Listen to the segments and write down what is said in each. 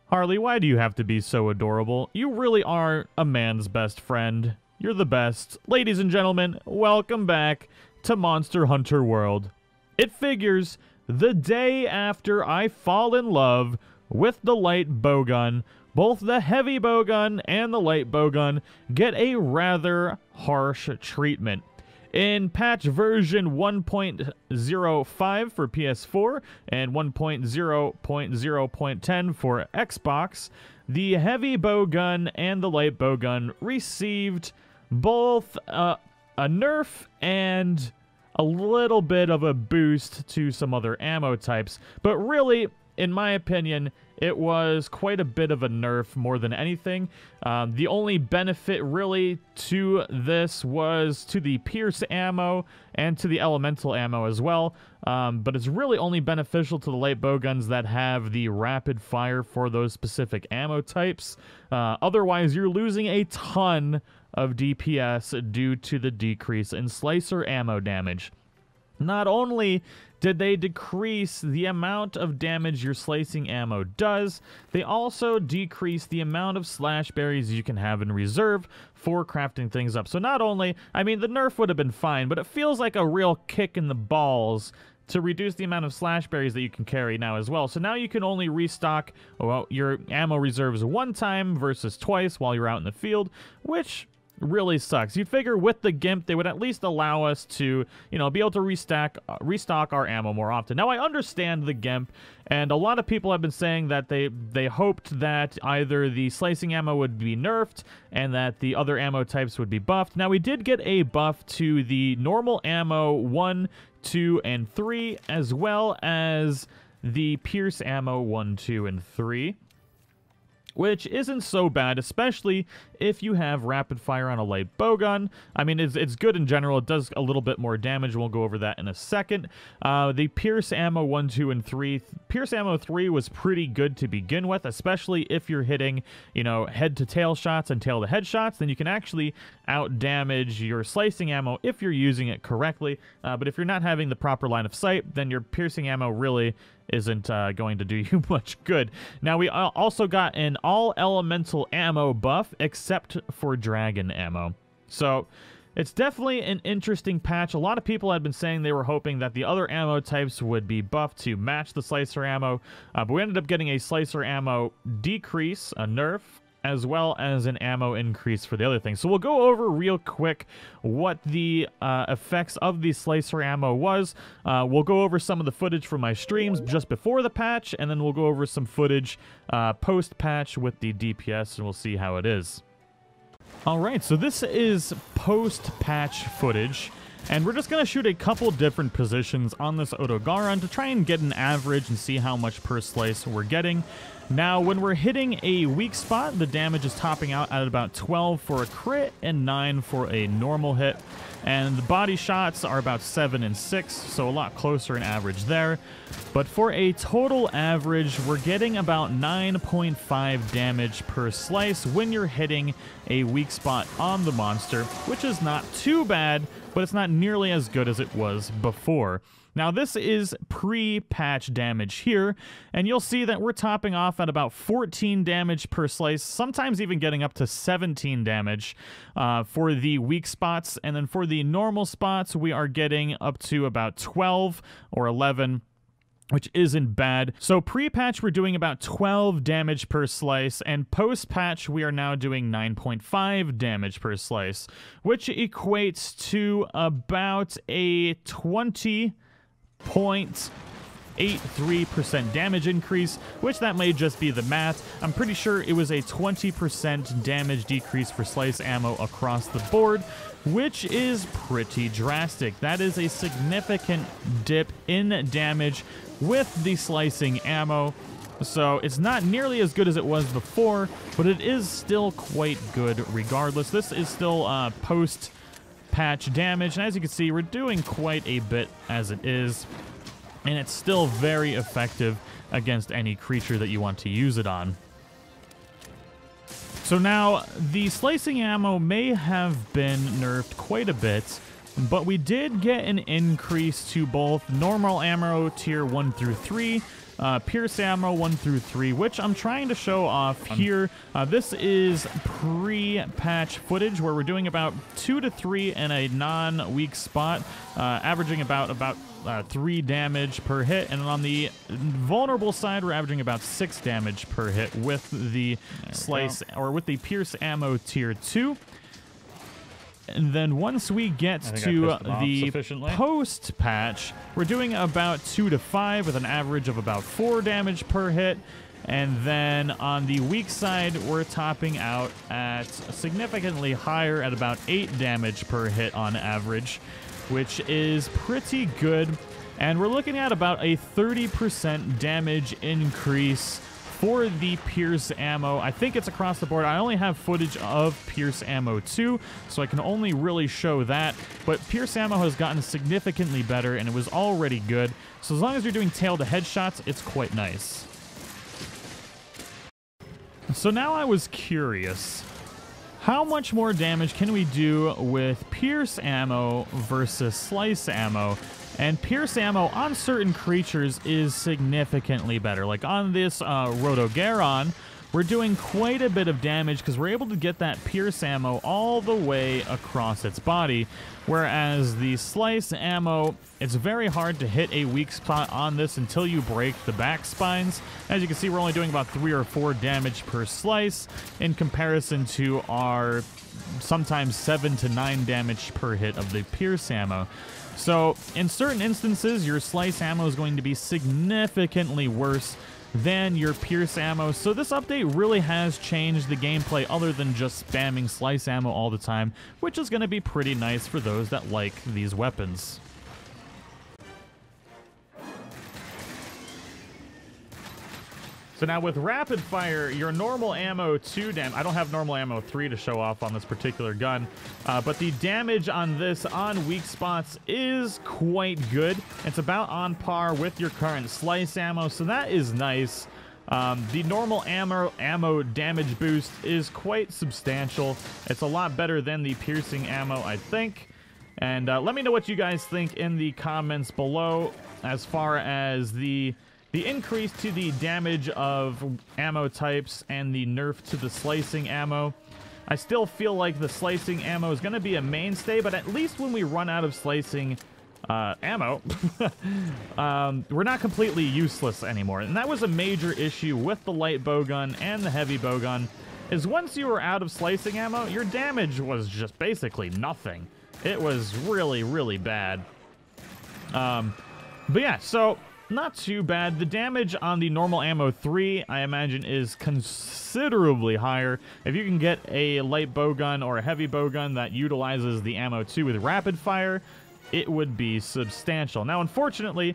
Harley, why do you have to be so adorable? You really are a man's best friend. You're the best. Ladies and gentlemen, welcome back to Monster Hunter World. It figures the day after I fall in love with the light bowgun, both the heavy bowgun and the light bowgun get a rather harsh treatment. In patch version 1.05 for PS4 and 1.0.0.10 for Xbox, the heavy bowgun and the light bowgun received both a nerf and a little bit of a boost to some other ammo types. But really, in my opinion, it was quite a bit of a nerf more than anything. The only benefit really to this was to the Pierce ammo and to the elemental ammo as well. But it's really only beneficial to the light bowguns that have the rapid fire for those specific ammo types. Otherwise, you're losing a ton of DPS due to the decrease in slicer ammo damage. Not only did they decrease the amount of damage your slicing ammo does, they also decrease the amount of slash berries you can have in reserve for crafting things up. So not only, I mean, the nerf would have been fine, but it feels like a real kick in the balls to reduce the amount of slash berries that you can carry now as well. So now you can only restock, well, your ammo reserves one time versus twice while you're out in the field, which really sucks. You'd figure with the GIMP, they would at least allow us to, you know, be able to restock our ammo more often. Now, I understand the GIMP, and a lot of people have been saying that they hoped that either the slicing ammo would be nerfed and that the other ammo types would be buffed. Now, we did get a buff to the normal ammo 1, 2, and 3, as well as the Pierce ammo 1, 2, and 3. Which isn't so bad, especially if you have rapid fire on a light bowgun. I mean, it's good in general. It does a little bit more damage. We'll go over that in a second. The Pierce ammo 1, 2, and 3. Pierce ammo 3 was pretty good to begin with, especially if you're hitting, you know, head-to-tail shots and tail-to-head shots. Then you can actually out-damage your slicing ammo if you're using it correctly. But if you're not having the proper line of sight, then your piercing ammo really isn't going to do you much good. Now, we also got an all-elemental ammo buff, except for dragon ammo. So, it's definitely an interesting patch. A lot of people had been saying they were hoping that the other ammo types would be buffed to match the slicer ammo, but we ended up getting a slicer ammo decrease, a nerf, as well as an ammo increase for the other things. So we'll go over real quick what the effects of the slicer ammo was. We'll go over some of the footage from my streams just before the patch, and then we'll go over some footage post-patch with the DPS, and we'll see how it is. Alright, so this is post-patch footage, and we're just going to shoot a couple different positions on this Odogaron to try and get an average and see how much per slice we're getting. Now, when we're hitting a weak spot, the damage is topping out at about 12 for a crit and 9 for a normal hit. And the body shots are about 7 and 6, so a lot closer in average there. But for a total average, we're getting about 9.5 damage per slice when you're hitting a weak spot on the monster, which is not too bad, but it's not nearly as good as it was before. Now, this is pre-patch damage here, and you'll see that we're topping off at about 14 damage per slice, sometimes even getting up to 17 damage for the weak spots, and then for the normal spots, we are getting up to about 12 or 11, which isn't bad. So pre-patch, we're doing about 12 damage per slice, and post-patch, we are now doing 9.5 damage per slice, which equates to about a 20.83% damage increase, which that may just be the math. I'm pretty sure it was a 20% damage decrease for slice ammo across the board, which is pretty drastic. That is a significant dip in damage with the slicing ammo. So it's not nearly as good as it was before, but it is still quite good regardless. This is still post-patch damage, and as you can see, we're doing quite a bit as it is, and it's still very effective against any creature that you want to use it on. So now, the slicing ammo may have been nerfed quite a bit, but we did get an increase to both normal ammo tier 1 through 3, Pierce ammo 1 through 3, which I'm trying to show off here. This is pre-patch footage where we're doing about 2 to 3 in a non-weak spot, averaging about 3 damage per hit, and on the vulnerable side we're averaging about 6 damage per hit with the slice or with the Pierce ammo tier 2. And then once we get to the post-patch, we're doing about 2 to 5 with an average of about 4 damage per hit. And then on the weak side, we're topping out at significantly higher at about 8 damage per hit on average, which is pretty good. And we're looking at about a 30% damage increase for the Pierce ammo. I think it's across the board. I only have footage of Pierce ammo 2, so I can only really show that. But Pierce ammo has gotten significantly better, and it was already good. So as long as you're doing tail to headshots, it's quite nice. So now I was curious. How much more damage can we do with Pierce ammo versus slice ammo? And Pierce ammo on certain creatures is significantly better. Like on this Rotogaron, we're doing quite a bit of damage because we're able to get that Pierce ammo all the way across its body. Whereas the slice ammo, it's very hard to hit a weak spot on this until you break the back spines. As you can see, we're only doing about 3 or 4 damage per slice in comparison to our sometimes 7 to 9 damage per hit of the Pierce ammo. So in certain instances, your slice ammo is going to be significantly worse than your Pierce ammo. So this update really has changed the gameplay other than just spamming slice ammo all the time, which is going to be pretty nice for those that like these weapons. So now with rapid fire, your normal ammo 2 I don't have normal ammo 3 to show off on this particular gun, but the damage on this on weak spots is quite good. It's about on par with your current slice ammo, so that is nice. The normal ammo damage boost is quite substantial. It's a lot better than the piercing ammo, I think. And let me know what you guys think in the comments below as far as the increase to the damage of ammo types and the nerf to the slicing ammo. I still feel like the slicing ammo is going to be a mainstay, but at least when we run out of slicing ammo, we're not completely useless anymore. And that was a major issue with the light bowgun and the heavy bowgun, is once you were out of slicing ammo, your damage was just basically nothing. It was really, really bad. But yeah, so not too bad. The damage on the normal ammo 3, I imagine, is considerably higher. If you can get a light bowgun or a heavy bowgun that utilizes the ammo 2 with rapid fire, it would be substantial. Now, unfortunately,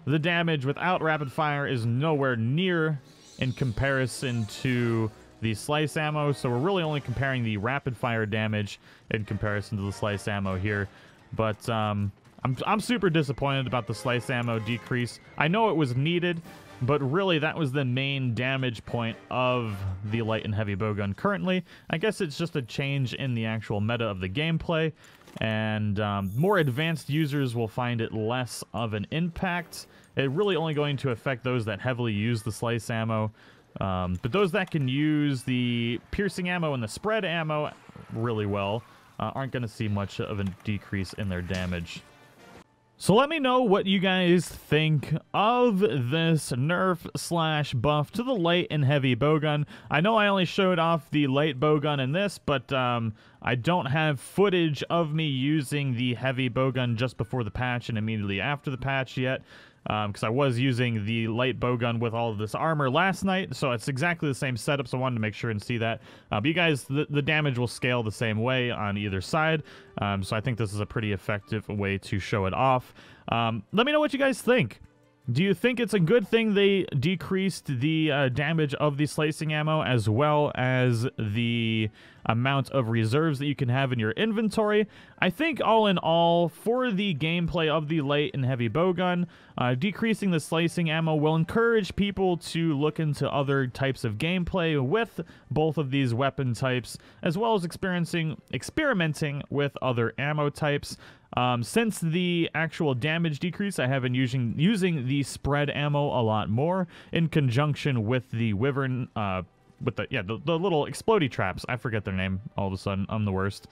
the damage without rapid fire is nowhere near in comparison to the slice ammo, so we're really only comparing the rapid fire damage in comparison to the slice ammo here. But I'm super disappointed about the slice ammo decrease. I know it was needed, but really that was the main damage point of the light and heavy bowgun currently. I guess it's just a change in the actual meta of the gameplay, and more advanced users will find it less of an impact. It's really only going to affect those that heavily use the slice ammo, but those that can use the piercing ammo and the spread ammo really well aren't going to see much of a decrease in their damage. So let me know what you guys think of this nerf/buff to the light and heavy bowgun. I know I only showed off the light bowgun in this, but I don't have footage of me using the heavy bowgun just before the patch and immediately after the patch yet, because I was using the light bowgun with all of this armor last night, so it's exactly the same setup, so I wanted to make sure and see that. But you guys, the damage will scale the same way on either side, so I think this is a pretty effective way to show it off. Let me know what you guys think. Do you think it's a good thing they decreased the damage of the slicing ammo as well as the amount of reserves that you can have in your inventory? I think all in all, for the gameplay of the light and heavy bowgun, decreasing the slicing ammo will encourage people to look into other types of gameplay with both of these weapon types, as well as experimenting with other ammo types. Since the actual damage decrease, I have been using the spread ammo a lot more in conjunction with the Wyvern, with the little explodey traps. I forget their name all of a sudden. I'm the worst.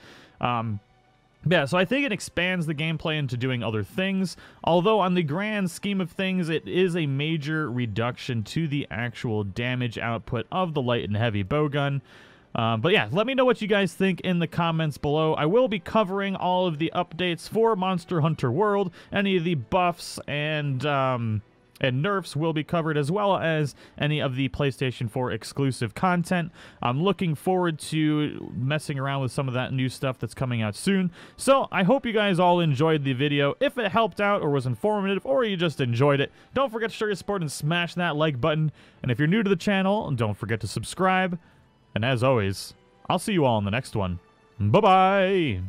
Yeah, so I think it expands the gameplay into doing other things, although on the grand scheme of things, it is a major reduction to the actual damage output of the light and heavy bowgun. But yeah, let me know what you guys think in the comments below. I will be covering all of the updates for Monster Hunter World. Any of the buffs and nerfs will be covered, as well as any of the PlayStation 4 exclusive content. I'm looking forward to messing around with some of that new stuff that's coming out soon. So I hope you guys all enjoyed the video. If it helped out or was informative, or you just enjoyed it, don't forget to show your support and smash that like button. And if you're new to the channel, don't forget to subscribe. And as always, I'll see you all in the next one. Bye-bye!